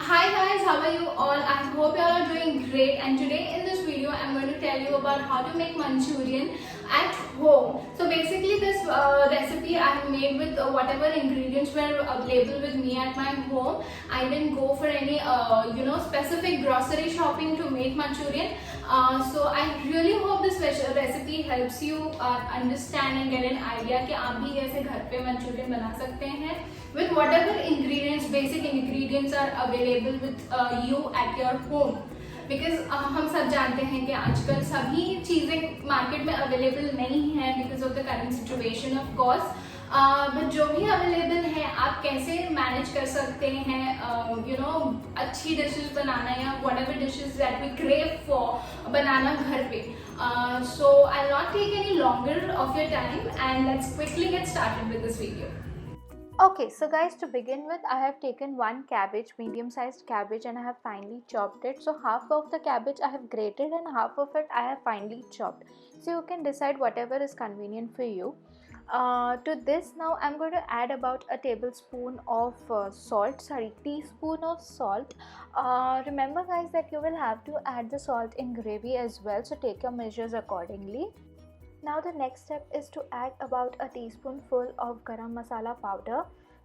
Hi guys, how are you all? I hope you all are doing great, and today in this video I'm going to tell you about how to make Manchurian at home. So basically this recipe I have made with whatever ingredients were available with me at my home. I didn't go for any specific grocery shopping to make Manchurian. So I really hope this recipe helps you understand and get an idea कि आप भी कैसे घर पे Manchurian बना सकते हैं with whatever ingredients, basic ingredients are available with you at your home. Because हम सब जानते हैं कि आजकल सभी चीज़ें मार्केट में अवेलेबल नहीं हैं because of the current situation of course. But जो भी अवेलेबल है आप कैसे मैनेज कर सकते हैं अच्छी डिशेस बनाना या whatever dishes that we crave for बनाना घर पे. So I not take any longer of your time and let's quickly get started with this video. Okay, so guys, to begin with, I have taken one cabbage, medium sized cabbage, and I have finely chopped it. So half of the cabbage I have grated and half of it I have finely chopped. So you can decide whatever is convenient for you. To this now I'm going to add about a tablespoon of teaspoon of salt. Remember guys that you will have to add the salt in gravy as well, so take your measures accordingly. Now the next step is to add about a teaspoonful of garam masala powder.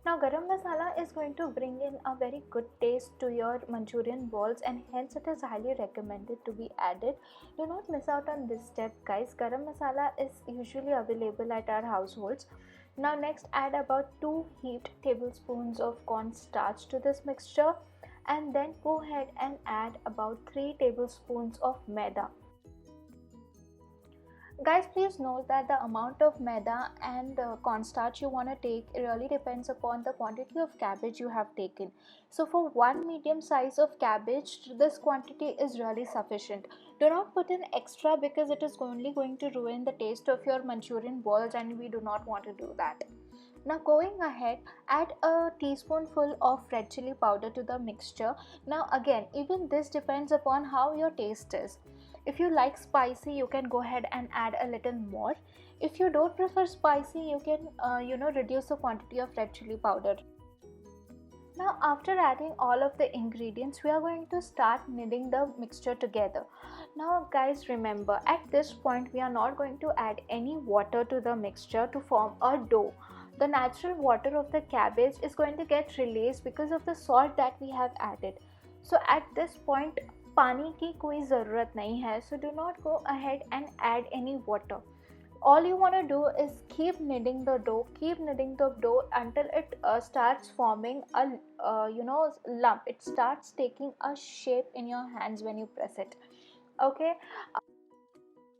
Now garam masala is going to bring in a very good taste to your Manchurian balls, and hence it is highly recommended to be added. Do not miss out on this step guys. Garam masala is usually available at our households. Now next add about 2 heaped tablespoons of cornstarch to this mixture, and then go ahead and add about 3 tablespoons of maida. Guys, please note that the amount of maida and cornstarch you want to take really depends upon the quantity of cabbage you have taken. So for one medium size of cabbage, this quantity is really sufficient. Do not put in extra because it is only going to ruin the taste of your Manchurian balls, and we do not want to do that. Now going ahead, add a teaspoonful of red chili powder to the mixture. Now again, even this depends upon how your taste is. If you like spicy, you can go ahead and add a little more. If you don't prefer spicy, you can reduce the quantity of red chili powder. Now after adding all of the ingredients, we are going to start kneading the mixture together. Now guys, remember at this point we are not going to add any water to the mixture to form a dough. The natural water of the cabbage is going to get released because of the salt that we have added. So at this point पानी की कोई ज़रूरत नहीं है, so do not go ahead and add any water. All you want to do is keep kneading the dough until it starts forming a lump. It starts taking a shape in your hands when you press it. Okay,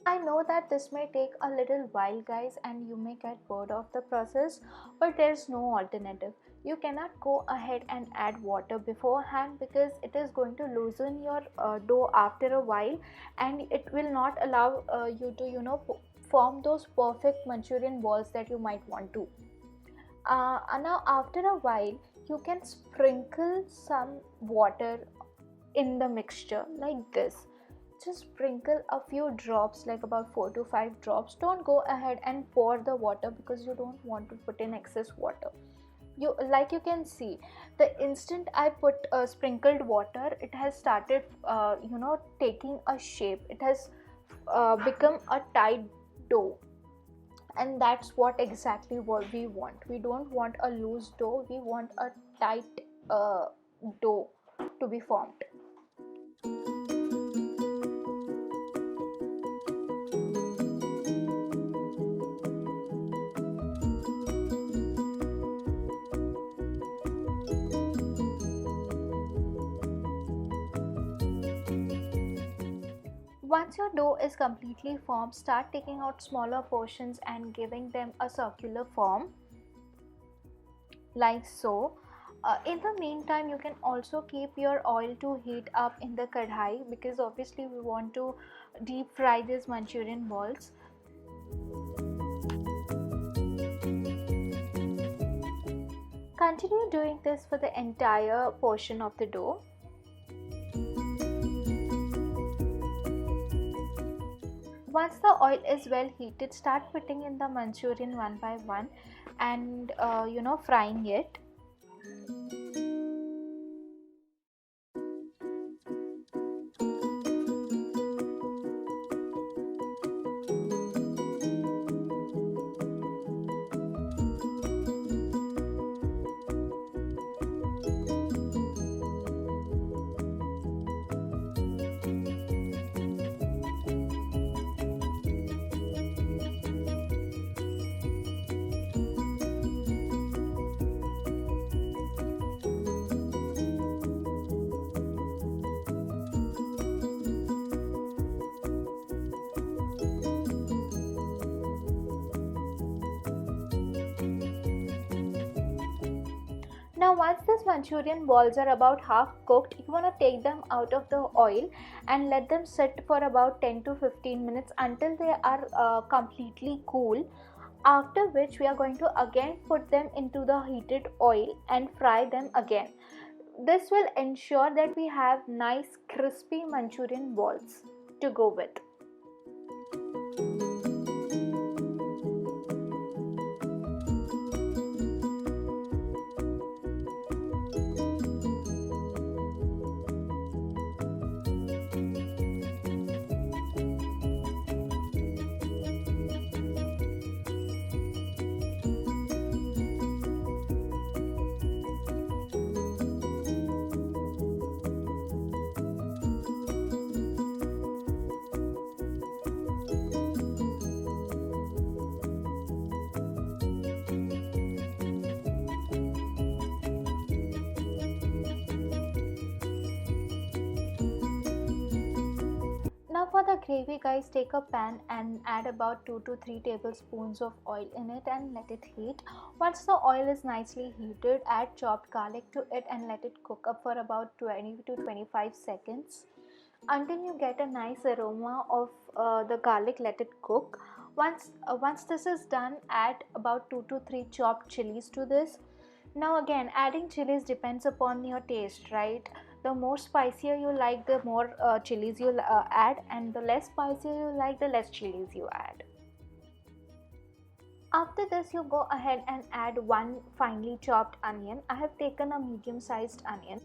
I know that this may take a little while guys, and you may get bored of the process, but there's no alternative. You cannot go ahead and add water beforehand because it is going to loosen your dough after a while, and it will not allow you to form those perfect Manchurian balls that you might want to. Now after a while you can sprinkle some water in the mixture like this. Just sprinkle a few drops, like about 4 to 5 drops. Don't go ahead and pour the water because you don't want to put in excess water. You can see, the instant I put sprinkled water, it has started taking a shape. It has become a tight dough, and that's what exactly what we want. We don't want a loose dough, we want a tight dough to be formed. Once your dough is completely formed, start taking out smaller portions and giving them a circular form like so. In the meantime, you can also keep your oil to heat up in the kadhai because obviously we want to deep fry these Manchurian balls. Continue doing this for the entire portion of the dough. Once the oil is well heated, start putting in the Manchurian one by one and frying it. Now once these Manchurian balls are about half cooked, you want to take them out of the oil and let them sit for about 10 to 15 minutes until they are completely cool. After which we are going to again put them into the heated oil and fry them again. This will ensure that we have nice crispy Manchurian balls to go with. Now for the gravy guys, take a pan and add about 2 to 3 tablespoons of oil in it and let it heat. Once the oil is nicely heated, add chopped garlic to it and let it cook up for about 20 to 25 seconds. Until you get a nice aroma of the garlic, let it cook. Once this is done, add about 2 to 3 chopped chilies to this. Now again, adding chilies depends upon your taste, right? The more spicier you like, the more chilies you'll add, and the less spicier you like, the less chilies you add. After this, you go ahead and add one finely chopped onion. I have taken a medium-sized onion.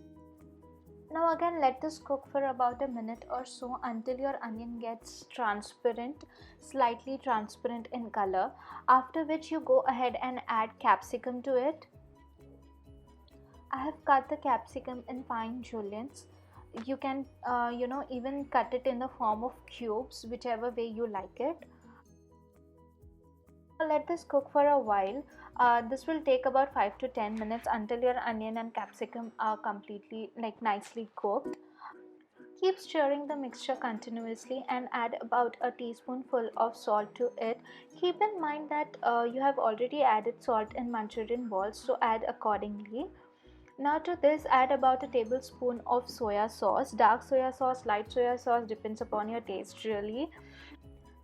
Now again, let this cook for about a minute or so until your onion gets transparent, slightly transparent in color. After which you go ahead and add capsicum to it. I have cut the capsicum in fine juliennes. You can even cut it in the form of cubes, whichever way you like it. Let this cook for a while. This will take about 5 to 10 minutes until your onion and capsicum are completely nicely cooked. Keep stirring the mixture continuously and add about a teaspoonful of salt to it. Keep in mind that you have already added salt in Manchurian balls, so add accordingly. Now to this, add about a tablespoon of soya sauce. Dark soya sauce, light soya sauce, depends upon your taste really.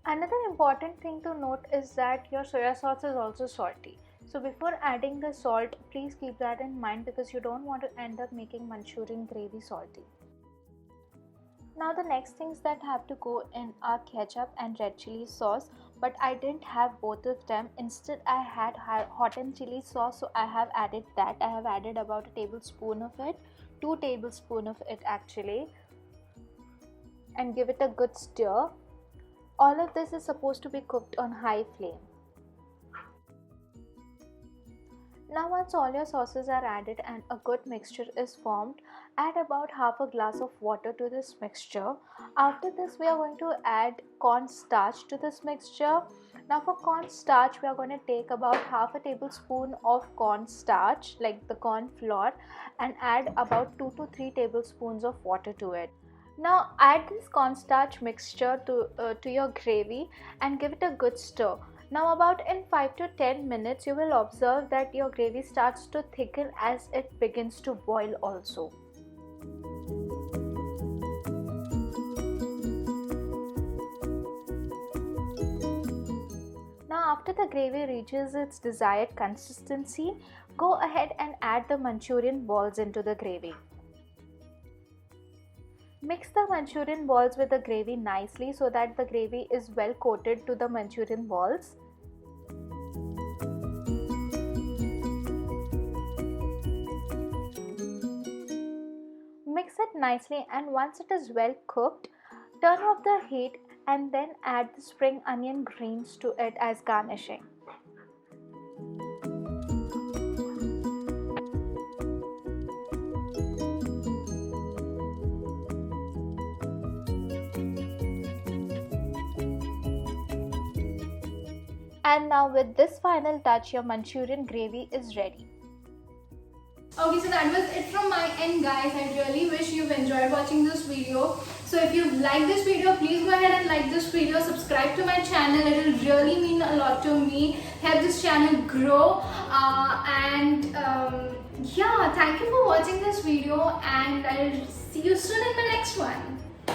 Another important thing to note is that your soya sauce is also salty. So before adding the salt, please keep that in mind because you don't want to end up making Manchurian gravy salty. Now the next things that have to go in are ketchup and red chili sauce, but I didn't have both of them. Instead I had hot and chili sauce, so I have added that. I have added about a tablespoon of it, 2 tablespoons of it actually, and give it a good stir. All of this is supposed to be cooked on high flame. Now once all your sauces are added and a good mixture is formed, add about half a glass of water to this mixture. After this, we are going to add cornstarch to this mixture. Now for cornstarch, we are going to take about half a tablespoon of cornstarch, like the corn flour, and add about 2 to 3 tablespoons of water to it. Now add this cornstarch mixture to your gravy and give it a good stir. Now about in 5 to 10 minutes, you will observe that your gravy starts to thicken as it begins to boil also. Now after the gravy reaches its desired consistency, go ahead and add the Manchurian balls into the gravy. Mix the Manchurian balls with the gravy nicely so that the gravy is well coated to the Manchurian balls. Mix it nicely, and once it is well cooked, turn off the heat and then add the spring onion greens to it as garnishing. And now with this final touch, your Manchurian gravy is ready. Okay, so that was it from my end guys. I really wish you've enjoyed watching this video. So if you like this video, please go ahead and like this video, subscribe to my channel. It will really mean a lot to me, help this channel grow, and yeah, thank you for watching this video, and I'll see you soon in my next one.